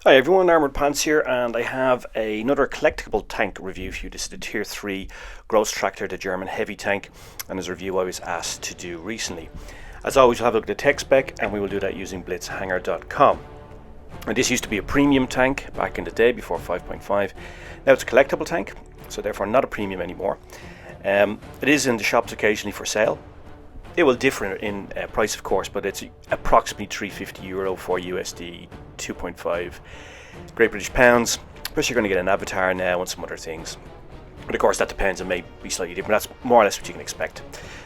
Hi everyone, Armoured Pants here, and I have another collectible tank review for you. This is the Tier 3 GrossTraktor, the German heavy tank, and is a review I was asked to do recently. As always, we'll have a look at the tech spec, and we will do that using blitzhanger.com. And this used to be a premium tank back in the day before 5.5. Now it's a collectible tank, so therefore not a premium anymore. It is in the shops occasionally for sale. It will differ in price, of course, but it's approximately €350 for USD, 2.5 Great British Pounds. Plus you're going to get an avatar now and some other things. But of course that depends, it may be slightly different. That's more or less what you can expect.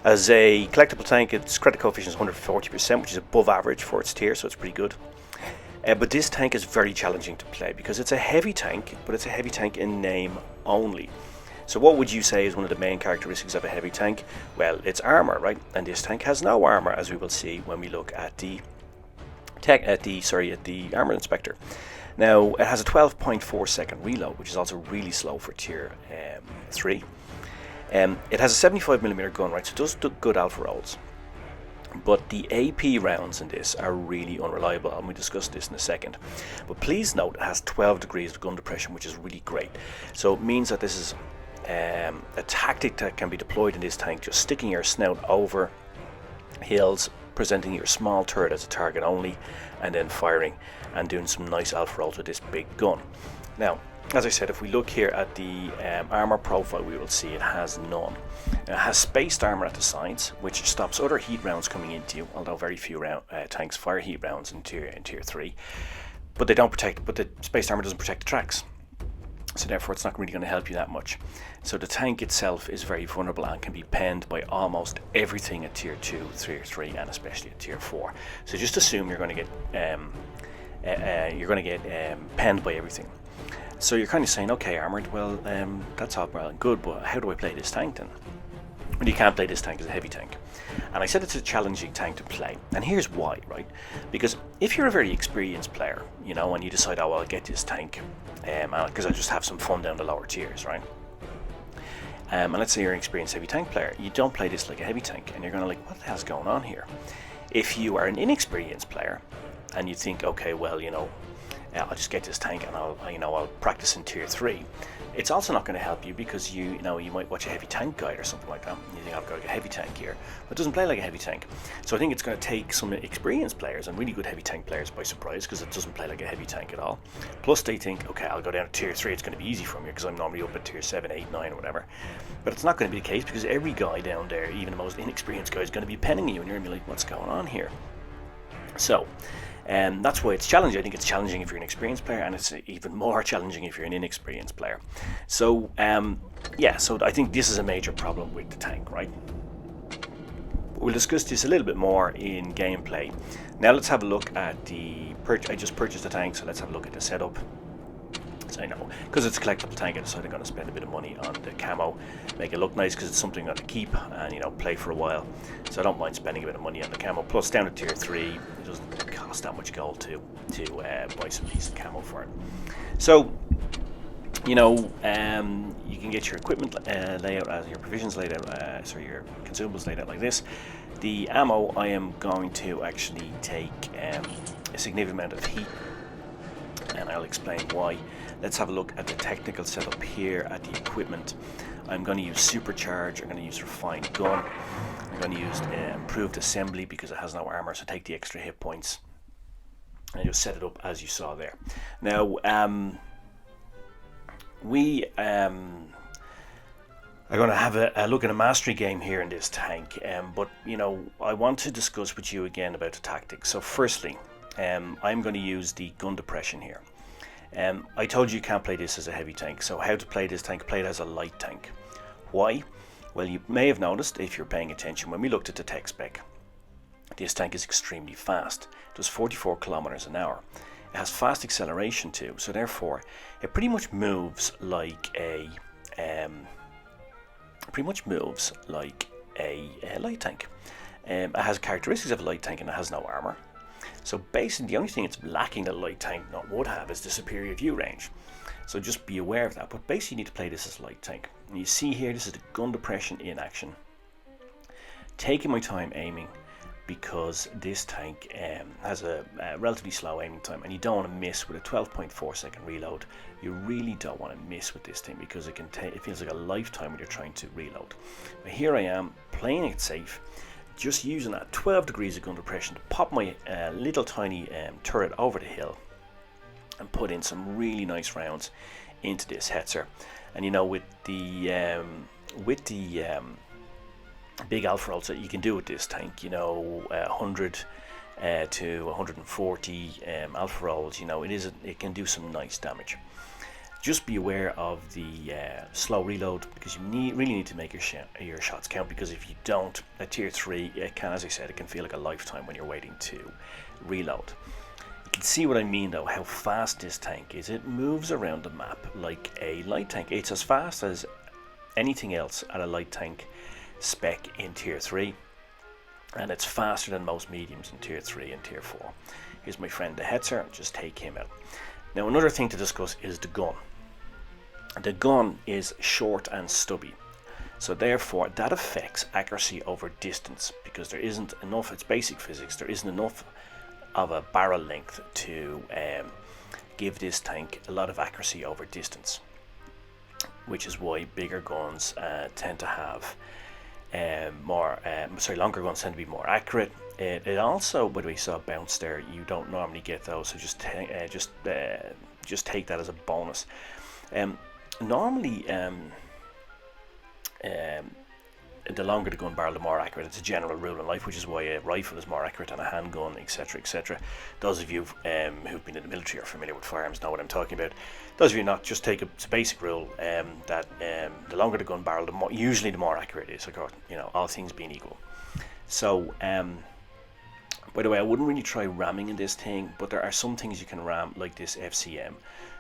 As a collectible tank, its credit coefficient is 140%, which is above average for its tier, so it's pretty good. But this tank is very challenging to play because it's a heavy tank, but it's a heavy tank in name only. So what would you say is one of the main characteristics of a heavy tank? Well, it's armor, right? And this tank has no armor, as we will see when we look at the armor inspector. Now it has a 12.4 second reload, which is also really slow for tier 3. It has a 75mm gun, right? So it does do good alpha rolls. But the AP rounds in this are really unreliable, and we discuss this in a second. But please note it has 12 degrees of gun depression, which is really great. So it means that this is a tactic that can be deployed in this tank, just sticking your snout over hills, presenting your small turret as a target only, and then firing and doing some nice alpha rolls with this big gun. Now, as I said, if we look here at the armor profile, we will see it has none. It has spaced armor at the sides, which stops other heat rounds coming into you, although very few tanks fire heat rounds in tier 3. But the spaced armor doesn't protect the tracks. So therefore it's not really going to help you that much. So the tank itself is very vulnerable and can be penned by almost everything at tier 2, tier 3, and especially at tier 4. So just assume you're going to get penned by everything. So you're kind of saying, okay, Armoured, well, that's all well and good, but how do I play this tank then? Well, you can't play this tank as a heavy tank. And I said it's a challenging tank to play. And here's why, right? Because if you're a very experienced player, and you decide, oh, well, I'll get this tank, because I'll just have some fun down the lower tiers, right? And let's say you're an experienced heavy tank player. You don't play this like a heavy tank, and you're going to like, what the hell's going on here? If you are an inexperienced player, and you think, okay, well, I'll just get this tank and I'll practice in tier 3. It's also not going to help you because you might watch a heavy tank guide or something like that. You think I've got a heavy tank here, but it doesn't play like a heavy tank. So I think it's going to take some experienced players and really good heavy tank players by surprise because it doesn't play like a heavy tank at all. Plus they think, okay, I'll go down to tier 3. It's going to be easy for me because I'm normally up at tier 7, 8, 9 or whatever. But it's not going to be the case because every guy down there, even the most inexperienced guy, is going to be penning you, and you're going to be like, what's going on here? So. And that's why it's challenging. I think it's challenging if you're an experienced player, and it's even more challenging if you're an inexperienced player. So so I think this is a major problem with the tank, right? We'll discuss this a little bit more in gameplay. Now let's have a look at I just purchased the tank, so let's have a look at the setup. So I know, because it's a collectible tank, I decided I'm going to spend a bit of money on the camo, make it look nice because it's something I'm going to keep and play for a while. So I don't mind spending a bit of money on the camo. Plus down to tier 3, it doesn't cost that much gold to buy some decent camo for it. So you can get your equipment layout as your provisions laid out, your consumables laid out like this. The ammo, I am going to actually take a significant amount of heat, and I'll explain why. Let's have a look at the technical setup here at the equipment. I'm going to use supercharge, I'm going to use refined gun, I'm going to use improved assembly because it has no armor, so take the extra hit points and just set it up as you saw there. Now we are going to have a look at a mastery game here in this tank, but I want to discuss with you again about the tactics. So firstly, I'm going to use the gun depression here. I told you can't play this as a heavy tank, so how to play this tank? Play it as a light tank. Why? Well, you may have noticed, if you're paying attention, when we looked at the tech spec, this tank is extremely fast. It does 44 kilometers an hour. It has fast acceleration too, so therefore it pretty much moves like a light tank. It has characteristics of a light tank and it has no armor. So basically the only thing it's lacking that a light tank not would have is the superior view range. So just be aware of that. But basically you need to play this as a light tank. And you see here, this is the gun depression in action. Taking my time aiming because this tank has a relatively slow aiming time, and you don't want to miss with a 12.4 second reload. You really don't want to miss with this thing because it feels like a lifetime when you're trying to reload. But here I am playing it safe, just using that 12 degrees of gun depression to pop my little tiny turret over the hill and put in some really nice rounds into this Hetzer. And you know, with the big alpha rolls that you can do with this tank, you know, 100 to 140 alpha rolls, you know, it can do some nice damage. Just be aware of the slow reload, because you really need to make your shots count, because if you don't, at tier 3, it can, as I said, it can feel like a lifetime when you're waiting to reload. You can see what I mean though, how fast this tank is. It moves around the map like a light tank. It's as fast as anything else at a light tank spec in tier 3, and it's faster than most mediums in tier 3 and tier 4. Here's my friend the Hetzer, just take him out. Now another thing to discuss is the gun. The gun is short and stubby, so therefore that affects accuracy over distance, because there isn't enough, it's basic physics, there isn't enough of a barrel length to give this tank a lot of accuracy over distance, which is why bigger guns tend to have longer guns tend to be more accurate. It also, by the way, you saw a bounce there, you don't normally get those, so just take that as a bonus. Normally, the longer the gun barrel, the more accurate. It's a general rule in life, which is why a rifle is more accurate than a handgun, etc., etc. Those of you who've been in the military are familiar with firearms know what I'm talking about. Those of you not, just take it's a basic rule that the longer the gun barrel, usually the more accurate it is. Of course, you know, all things being equal. So, by the way, I wouldn't really try ramming in this thing, but there are some things you can ram, like this FCM,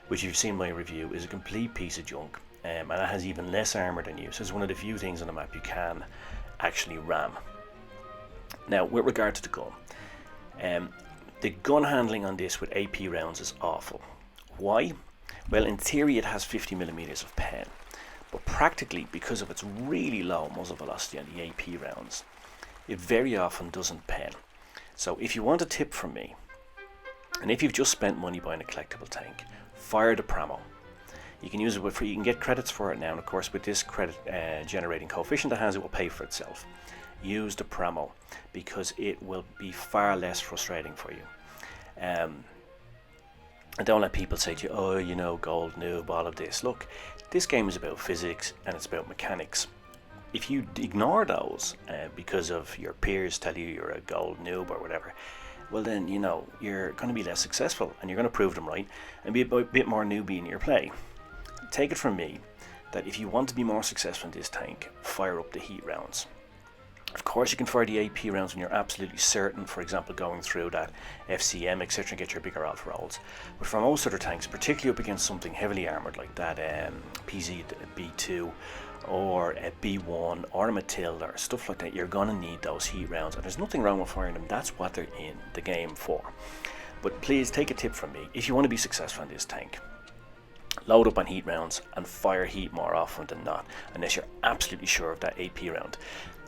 which you've seen my review, is a complete piece of junk. And it has even less armor than you, so it's one of the few things on the map you can actually ram. Now, with regard to the gun handling on this with AP rounds is awful. Why? Well, in theory it has 50mm of pen, but practically, because of its really low muzzle velocity on the AP rounds, it very often doesn't pen. So if you want a tip from me, and if you've just spent money buying a collectible tank, fire the Pramo. You can use it for, you can get credits for it now, and of course with this credit generating coefficient it has, it will pay for itself. Use the Pramo, because it will be far less frustrating for you. And don't let people say to you, oh, you know, gold noob, all of this. Look, this game is about physics and it's about mechanics. If you ignore those because of your peers tell you you're a gold noob or whatever, well then, you know, you're going to be less successful, and you're going to prove them right and be a bit more newbie in your play. Take it from me that if you want to be more successful in this tank, fire up the heat rounds. Of course you can fire the AP rounds when you're absolutely certain, for example going through that FCM, etc., and get your bigger alpha rolls. But for most other tanks, particularly up against something heavily armoured like that PZ-B2 or a B1 or a Matilda or stuff like that, you're going to need those heat rounds, and there's nothing wrong with firing them. That's what they're in the game for. But please take a tip from me. If you want to be successful in this tank, load up on heat rounds and fire heat more often than not, unless you're absolutely sure of that AP round.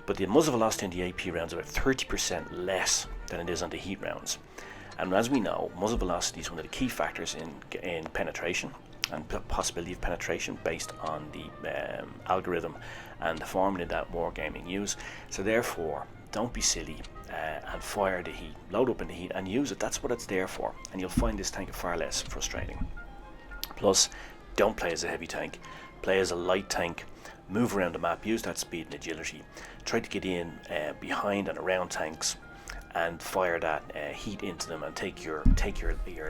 But the muzzle velocity in the AP rounds is about 30% less than it is on the heat rounds. And as we know, muzzle velocity is one of the key factors in penetration and possibility of penetration based on the algorithm and the formula that wargaming use. So therefore, don't be silly and fire the heat. Load up in the heat and use it. That's what it's there for. And you'll find this tank far less frustrating. Plus, don't play as a heavy tank. Play as a light tank. Move around the map. Use that speed and agility. Try to get in behind and around tanks and fire that heat into them, and take your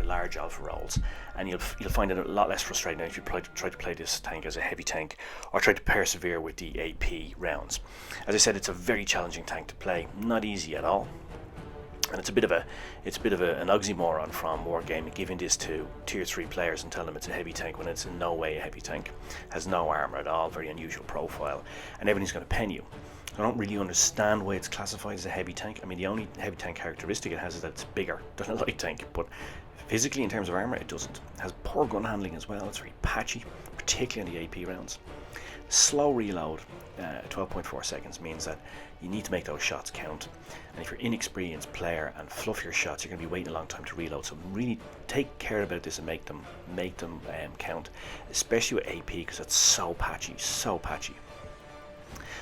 large alpha rolls, and you'll find it a lot less frustrating if you try to play this tank as a heavy tank, or try to persevere with the AP rounds. As I said, it's a very challenging tank to play, not easy at all, and it's a bit of an oxymoron from wargaming, giving this to tier 3 players and telling them it's a heavy tank when it's in no way a heavy tank. Has no armor at all, very unusual profile, and everything's going to pen you. I don't really understand why it's classified as a heavy tank. I mean, the only heavy tank characteristic it has is that it's bigger than a light tank, but physically in terms of armor it doesn't. It has poor gun handling as well. It's very patchy, particularly in the AP rounds. Slow reload, 12.4 seconds, means that you need to make those shots count. And if you're an inexperienced player and fluff your shots, you're going to be waiting a long time to reload. So really take care about this and make them count, especially with AP, because it's so patchy, so patchy.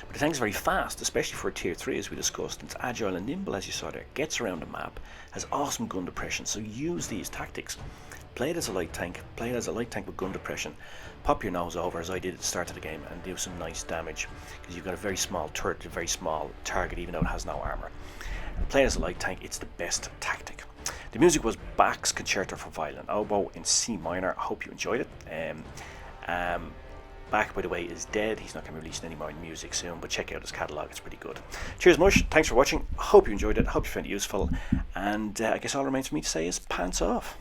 But the tank's very fast, especially for a tier 3, as we discussed. It's agile and nimble, as you saw there, gets around the map, has awesome gun depression, so use these tactics. Play it as a light tank, with gun depression. Pop your nose over, as I did at the start of the game, and do some nice damage, because you've got a very small turret, a very small target, even though it has no armor. Play it as a light tank, it's the best tactic. The music was Bach's Concerto for Violin Oboe in C minor. I hope you enjoyed it. Bach, by the way, is dead. He's not going to be releasing any more music soon, but check out his catalogue, it's pretty good. Cheers, Mush. Thanks for watching. Hope you enjoyed it. Hope you found it useful. And I guess all remains for me to say is pants off.